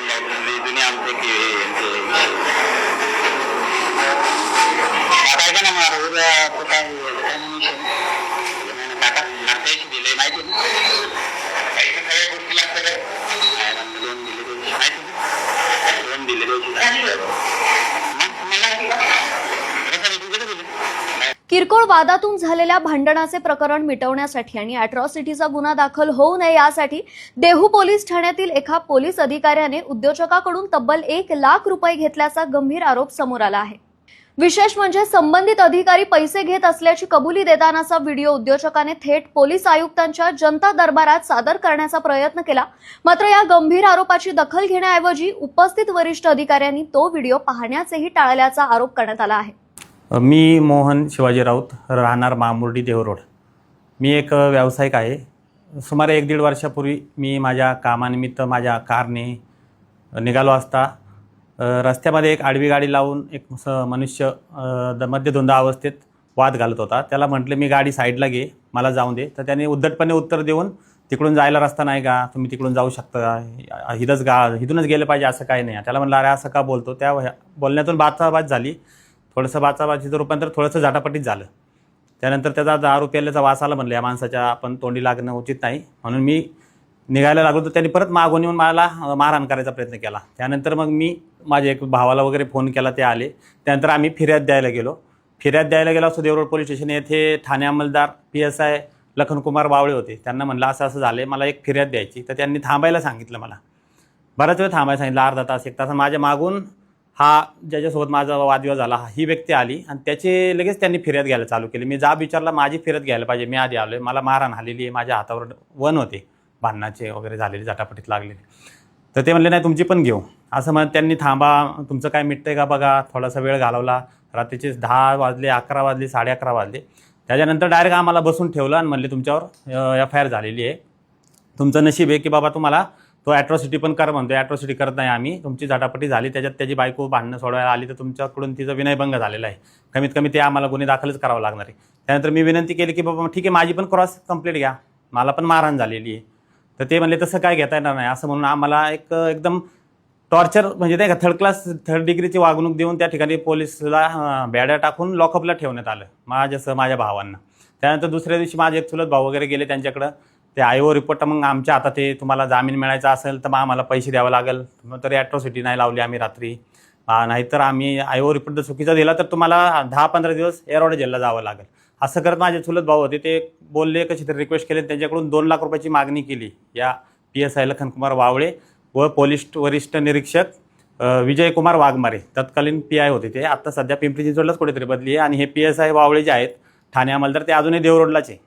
जुने आमचे की काय का ना मारू तो काय काका नाट्याची दिले माहिती ना काही तर सगळ्या गोष्टी लागतं काय दोन दिले माहिती दोन दिले किरकोळ वादातून झालेल्या भांडणाचे प्रकरण मिटवण्यासाठी आणि अॅट्रॉसिटीचा गुन्हा दाखल होऊ नये यासाठी देहू पोलीस ठाण्यातील एका पोलीस अधिकाऱ्याने उद्योजकाकडून तब्बल 1 लाख रुपये घेतल्याचा गंभीर आरोप समोर आला आहे। विशेष म्हणजे संबंधित अधिकारी पैसे घेत असल्याची कबुली देतानाचा व्हिडिओ उद्योजकाने थेट पोलीस आयुक्तांच्या जनता दरबारात सादर करण्याचा प्रयत्न केला। मात्र या गंभीर आरोपाची दखल घेण्याऐवजी उपस्थित वरिष्ठ अधिकाऱ्यांनी तो व्हिडिओ पाहण्याचेही टाळल्याचा आरोप करण्यात आला आहे। मी मोहन शिवाजी राऊत, राहणार मामुर्डी देहू रोड। मी एक व्यावसायिक आहे। सुमारे 1-1.5 वर्षापूर्वी मी माझ्या कामानिमित्त माझ्या कारने निघालो असता रस्त्यामध्ये एक आडवी गाडी लावून एक मनुष्य मध्यधुंद अवस्थेत वाद घालत होता। त्याला म्हटलं मी गाडी साईडला घे, मला जाऊन दे। तर त्याने उद्धटपणे उत्तर देऊन तिकडून जायला रस्ता नाही का, तुम्ही तिकडून जाऊ शकता, इथूनच गेलं पाहिजे असं काही नाही। त्याला म्हटलं अरे असं का बोलतो। त्या बोलण्यातून बाचाबाच झाली। थोडंसं बाचाबाचीचं रूपांतर थोडंसं झाटापटीत झालं। त्यानंतर त्याचा दारू प्यायल्याचा वास आला। म्हणलं या माणसाच्या आपण तोंडी लागणं उचित नाही, म्हणून मी निघायला लागलो। तर त्यांनी परत मागून येऊन मला मारहाण करायचा प्रयत्न केला। त्यानंतर मग मी माझ्या एक भावाला वगैरे फोन केला, ते आले। त्यानंतर आम्ही फिर्याद द्यायला गेलो असतो देवरोड पोलीस स्टेशन येथे। ठाणे अंमलदार PSI लखनकुमार वावळे होते। त्यांना म्हणलं असं झालं, मला एक फिर्याद द्यायची। तर त्यांनी थांबायला सांगितलं। मला बराच वेळ थांबायला सांगितलं, अर्धा तास 1 तास। माझ्या मागून हा ज्याच्यासोबत माझा वादविवाद झाला ही व्यक्ती आली आणि त्याचे लगेच त्यांनी फिर्याद घ्यायला चालू केली। मी जाब विचारला, माझी फिर्याद घ्यायला पाहिजे, मी आधी आलो आहे, मला मारहाण झालेली आहे, माझ्या हातावर वन होते, भांडणाचे वगैरे झालेले, झटापटीत लागलेले। तर ते म्हणले नाही तुमची पण घेऊ असं म्हणत त्यांनी थांबा, तुमचं काय मिटतंय का बघा। थोडासा वेळ घालवला। रात्रीचे 10 वाजले, 11 वाजले, 11:30 वाजले। त्याच्यानंतर डायरेक्ट आम्हाला बसून ठेवलं आणि म्हणले तुमच्यावर FIR झालेली आहे, तुमचं नशीब आहे की बाबा तुम्हाला तो ॲट्रॉसिटी पण कर म्हणतो। ॲट्रॉसिटी करत नाही आम्ही, तुमची झटापटी झाली, त्याच्यात त्याची बायको भांडणं सोडवायला आली, तर तुमच्याकडून तिचा विनयभंग झालेला आहे, कमीत कमी ते आम्हाला गुन्हे दाखलच करावं लागणार आहे। त्यानंतर मी विनंती केली की बाबा ठीक आहे माझी पण क्रॉस कंप्लीट घ्या, मला पण मारहाण झालेली आहे। तर ते म्हणले तसं काय घेता येणार नाही असं म्हणून आम्हाला एकदम टॉर्चर म्हणजे नाही का थर्ड डिग्रीची वागणूक देऊन त्या ठिकाणी पोलिसला बॅड्या टाकून लॉकअपला ठेवण्यात आलं माझ्या भावांना। त्यानंतर दुसऱ्या दिवशी माझे एक चुलत भाऊ वगैरे गेले त्यांच्याकडं, ते IO रिपोर्ट मग आमच्या हातात आहे, तुम्हाला जामीन मिळायचा असेल तर मग आम्हाला पैसे द्यावं लागेल। तरी ॲट्रॉसिटी नाही लावली आम्ही रात्री, नाहीतर आम्ही IO रिपोर्ट जर चुकीचा दिला तर तुम्हाला 10-15 दिवस एरोड जेलला जावं लागेल। असं करत माझे चुलत भाऊ होते, ते बोलले, कशी तरी रिक्वेस्ट केली, त्यांच्याकडून 2 लाख रुपयाची मागणी केली या PSI लखनकुमार वावळे व पोलीस वरिष्ठ निरीक्षक विजयकुमार वाघमारे, तत्कालीन PI होते ते, आता सध्या पिंपरी चिंचवडलाच कुठेतरी बदली आहे। आणि हे PSI वावळे जे आहेत ठाणे अंमलदार, ते अजूनही देवरोडलाच आहे।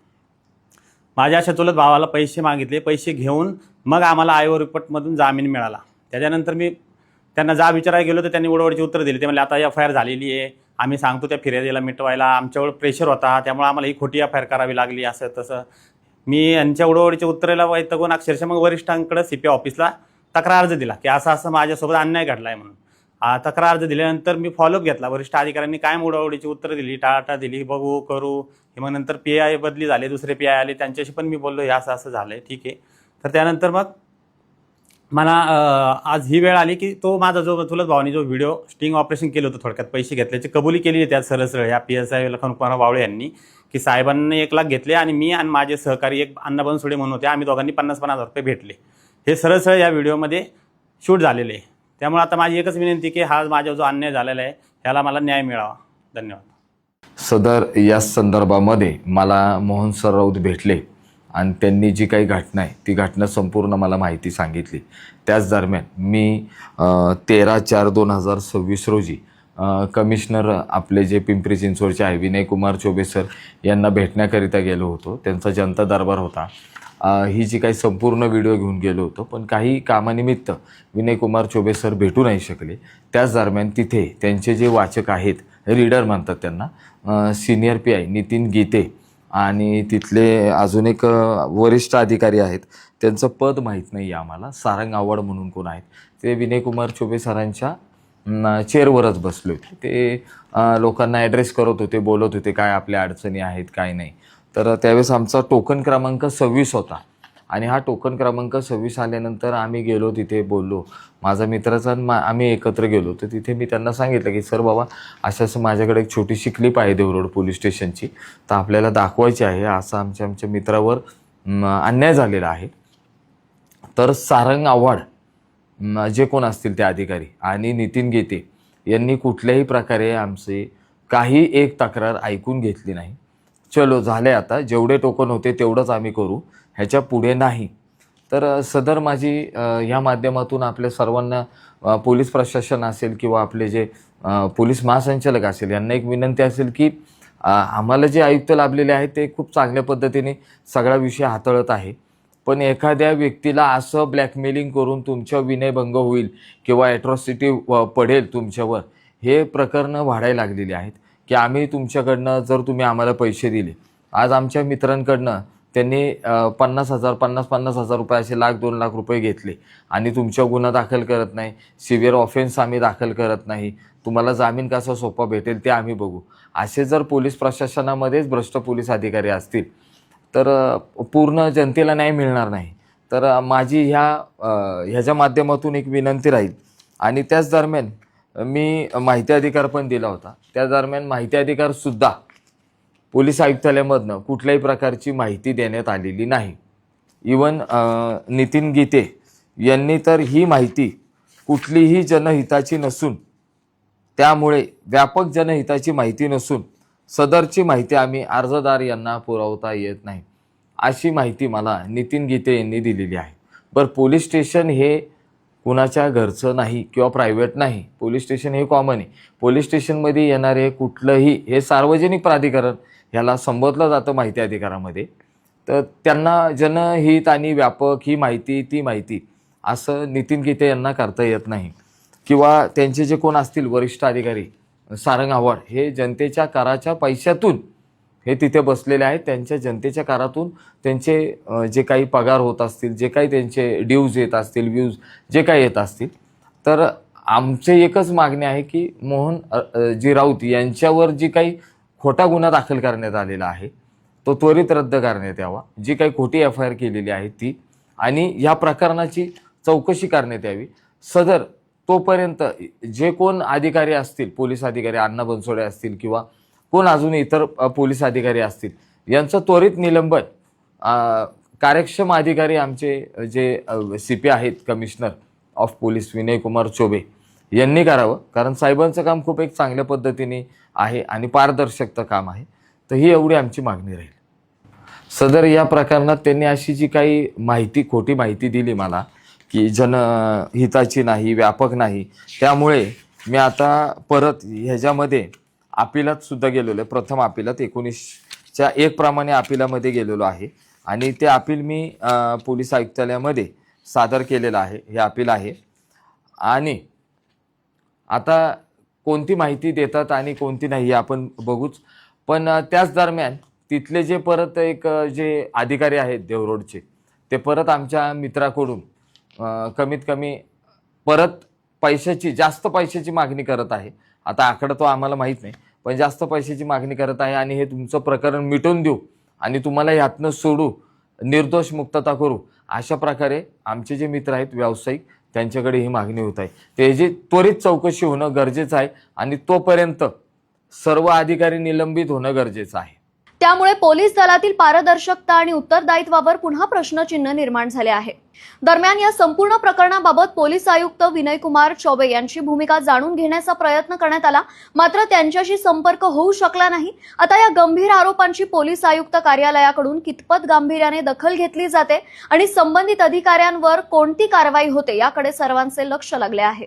माझ्या अशा चुलत भावाला पैसे मागितले, पैसे घेऊन मग आम्हाला IO रिपोर्टमधून जामीन मिळाला। त्याच्यानंतर मी त्यांना जाब विचारायला गेलो तर त्यांनी उडवडची उत्तर दिली। ते म्हणले आता FIR झालेली आहे, आम्ही सांगतो त्या फिर्यादीला मिटवायला, आमच्यावर प्रेशर होता त्यामुळे आम्हाला ही खोटी FIR करावी लागली, असं तसं। मी यांच्या उडवडीच्या उत्तरेला वैतागून अक्षरशः मग वरिष्ठांकडे CP ऑफिसला तक्रार अर्ज दिला की असं माझ्यासोबत अन्याय घडला आहे म्हणून। तक्रार अर्ज दिल्यानंतर मी फॉलोअप घेतला, वरिष्ठ अधिकाऱ्यांनी कायम उडवडीची उत्तरं दिली, टाळाटाळ दिली, बघू करू। मग नंतर PI बदली झाले, दुसरे PI आले, त्यांच्याशी पण मी बोललो हे असं झालं आहे, ठीक आहे। तर त्यानंतर मग मला आज ही वेळ आली की तो माझा जो चुलत भावानी जो व्हिडिओ स्टिंग ऑपरेशन केलं होतं, थोडक्यात पैसे घेतल्याची कबुली केली आहे त्यात सरळ या PSI लखनकुमार वावळे यांनी, की साहेबांनी 1 लाख घेतले आणि मी आणि माझे सहकारी एक अण्णा बनसोडे म्हणून होते, आम्ही दोघांनी 50-50 हजार रुपये भेटले। हे सरळ या व्हिडिओमध्ये शूट झालेले आहे। त्यामुळे आता माझी एकच विनंती की हा माझा जो अन्याय झालेला आहे ह्याला मला न्याय मिळावा। धन्यवाद। सदर या संदर्भामध्ये मला मोहन सर राऊत भेटले आणि त्यांनी जी काही घटना आहे ती घटना संपूर्ण मला माहिती सांगितली। त्याच दरम्यान मी 13/4/2026 रोजी कमिशनर आपले जे पिंपरी चिंचवडचे आहे विनयकुमार चौबे सर यांना भेटण्याकरिता गेलो होतो। त्यांचा जनता दरबार होता। ही जी काही संपूर्ण व्हिडिओ घेऊन गेलो होतो, पण काही कामानिमित्त विनयकुमार चौबे सर भेटू नाही शकले। त्याच दरम्यान तिथे त्यांचे जे वाचक आहेत, रीडर म्हणतात त्यांना, सिनियर PI नितीन गीते आणि तिथले अजून एक वरिष्ठ अधिकारी आहेत, त्यांचं पद माहीत नाही आहे आम्हाला, सारंग आव्हाड म्हणून कोण आहेत, ते विनयकुमार चौबे सरांच्या चेअरवरच बसले होते। ते लोकांना ॲड्रेस करत होते, बोलत होते काय आपल्या अडचणी आहेत काय नाही। तर त्यावेळेस आमचा टोकन क्रमांक 26 होता आणि हा टोकन क्रमांक 26 आल्यानंतर आम्ही गेलो, तिथे बोललो. माझा मित्राचा आम्ही एकत्र गेलो. तर तिथे मी त्यांना सांगितलं की सर बाबा असं माझ्याकडे एक छोटीशी क्लिप आहे देवरोड पोलीस स्टेशनची, तर आपल्याला दाखवायची आहे. असं आमच्या मित्रावर अन्याय झालेला आहे. तर सारंग आव्हाड जे कोण असतील ते अधिकारी आणि नितीन गीते यांनी कुठल्याही प्रकारे आमचे काही एक तक्रार ऐकून घेतली नाही. चलो झाले, आता जेवढे टोकन होते तेवढंच आम्ही करू, ह्याच्या पुढे नाही. तर सदर माझी ह्या माध्यमातून आपल्या सर्वांना पोलीस प्रशासन असेल किंवा आपले जे पोलीस महासंचालक असेल यांना एक विनंती असेल की आम्हाला जे आयुक्त लाभलेले आहेत ते खूप चांगल्या पद्धतीने सगळा विषय हाताळत आहे, पण एखाद्या व्यक्तीला असं ब्लॅकमेलिंग करून तुमचा विनयभंग होईल किंवा ॲट्रॉसिटी पडेल तुमच्यावर, हे प्रकरणं वाढायला लागलेली आहेत. की आम्ही तुमच्याकडनं जर तुम्ही आम्हाला पैसे दिले, आज आमच्या मित्रांकडनं त्यांनी 50,000 रुपये असे 1,00,000-2 लाख रुपये घेतले आणि तुमच्या गुन्हा दाखल करत नाही, सिव्हिअर ऑफेन्स आम्ही दाखल करत नाही, तुम्हाला जामीन कसा सोपा भेटेल ते आम्ही बघू. असे जर पोलीस प्रशासनामध्येच भ्रष्ट पोलीस अधिकारी असतील तर पूर्ण जनतेला न्याय मिळणार नाही. तर माझी ह्याच्या माध्यमातून एक विनंती राहील. आणि त्याच दरम्यान मी माहिती अधिकार पण दिला होता. त्या दरम्यान माहिती अधिकारसुद्धा पोलीस आयुक्तालयामधनं कुठल्याही प्रकारची माहिती देण्यात आलेली नाही. इवन नितीन गीते यांनी तर ही माहिती कुठलीही जनहिताची नसून, त्यामुळे व्यापक जनहिताची माहिती नसून सदरची माहिती आम्ही अर्जदार यांना पुरवता येत नाही, अशी माहिती मला नितीन गीते यांनी दिलेली आहे. बरं, पोलीस स्टेशन हे कुणाच्या घरचं नाही किंवा प्रायव्हेट नाही, पोलीस स्टेशन हे कॉमन आहे. पोलीस स्टेशनमध्ये येणारे कुठलंही हे सार्वजनिक प्राधिकरण ह्याला संबोधलं जातं माहिती अधिकारामध्ये. तर त्यांना जनहित आणि व्यापक ही माहिती ती माहिती असं नितीन गीते यांना करता येत नाही. किंवा त्यांचे जे कोण असतील वरिष्ठ अधिकारी सारंग आव्हाड, हे जनतेच्या कराच्या पैशातून हे तिथे बसलेले आहेत. त्यांच्या जनतेच्या करातून त्यांचे जे काही पगार होत असतील, जे काही त्यांचे ड्यूज येत असतील, व्ह्यूज जे काही येत असतील, तर आमचे एकच मागणी आहे की मोहन जी राऊत यांच्यावर जी काही खोटा गुन्हा दाखल करण्यात आलेला आहे तो त्वरित रद्द करण्यात यावा. जी काही खोटी FIR केलेली आहे ती, आणि या प्रकरणाची चौकशी करण्यात यावी. सदर तोपर्यंत जे कोण अधिकारी असतील, पोलीस अधिकारी अण्णा बनसोडे असतील किंवा कोण अजून इतर पोलीस अधिकारी असतील, यांचं त्वरित निलंबन कार्यक्षम अधिकारी आमचे जे CP आहेत, commissioner of police Vinay Kumar Choubey यांनी करावं. कारण साहेबांचं काम खूप एक चांगल्या पद्धतीने आहे आणि पारदर्शकता काम आहे. तर ही एवढी आमची मागणी राहील. सदर या प्रकरणात त्यांनी अशी जी काही माहिती, खोटी माहिती दिली मला की जनहिताची नाही, व्यापक नाही, त्यामुळे मी आता परत ह्याच्यामध्ये अपिलात सुद्धा गेलेलो आहे. प्रथम अपिलात 19च्या 1 प्रमाणे अपिलामध्ये गेलेलो आहे आणि ते अपील मी पोलीस आयुक्तालयामध्ये सादर केलेलं आहे. हे अपील आहे. आणि आता कोणती माहिती देतात आणि कोणती नाही आपण बघूच. पण त्याच दरम्यान तिथले जे परत एक जे अधिकारी आहेत देवरोडचे, ते परत आमच्या मित्राकडून कमीत कमी परत पैशाची, जास्त पैशाची मागणी करत आहे. आता आकडा तो आम्हाला माहीत नाही, पण जास्त पैशाची मागणी करत आहे आणि हे तुमचं प्रकरण मिटवून देऊ आणि तुम्हाला यातनं सोडू, निर्दोष मुक्तता करू, अशा प्रकारे आमचे जे मित्र आहेत व्यावसायिक, त्यांच्याकडे ही मागणी होत आहे. त्याची त्वरित चौकशी होणं गरजेचं आहे आणि तोपर्यंत सर्व अधिकारी निलंबित होणं गरजेचं आहे. त्यामुळे पोलीस दलातील पारदर्शकता आणि उत्तरदायित्वावर पुन्हा प्रश्नचिन्ह निर्माण झाले आहे. दरम्यान या संपूर्ण प्रकरणाबाबत पोलीस आयुक्त विनय कुमार चौबे यांची भूमिका जाणून घेण्याचा प्रयत्न करण्यात आला, मात्र त्यांच्याशी संपर्क होऊ शकला नाही. आता या गंभीर आरोपांची पोलीस आयुक्त कार्यालयाकडून कितपत गांभीर्याने दखल घेतली जाते आणि संबंधित अधिकाऱ्यांवर कोणती कारवाई होते याकडे सर्वांचे लक्ष लागले आहे.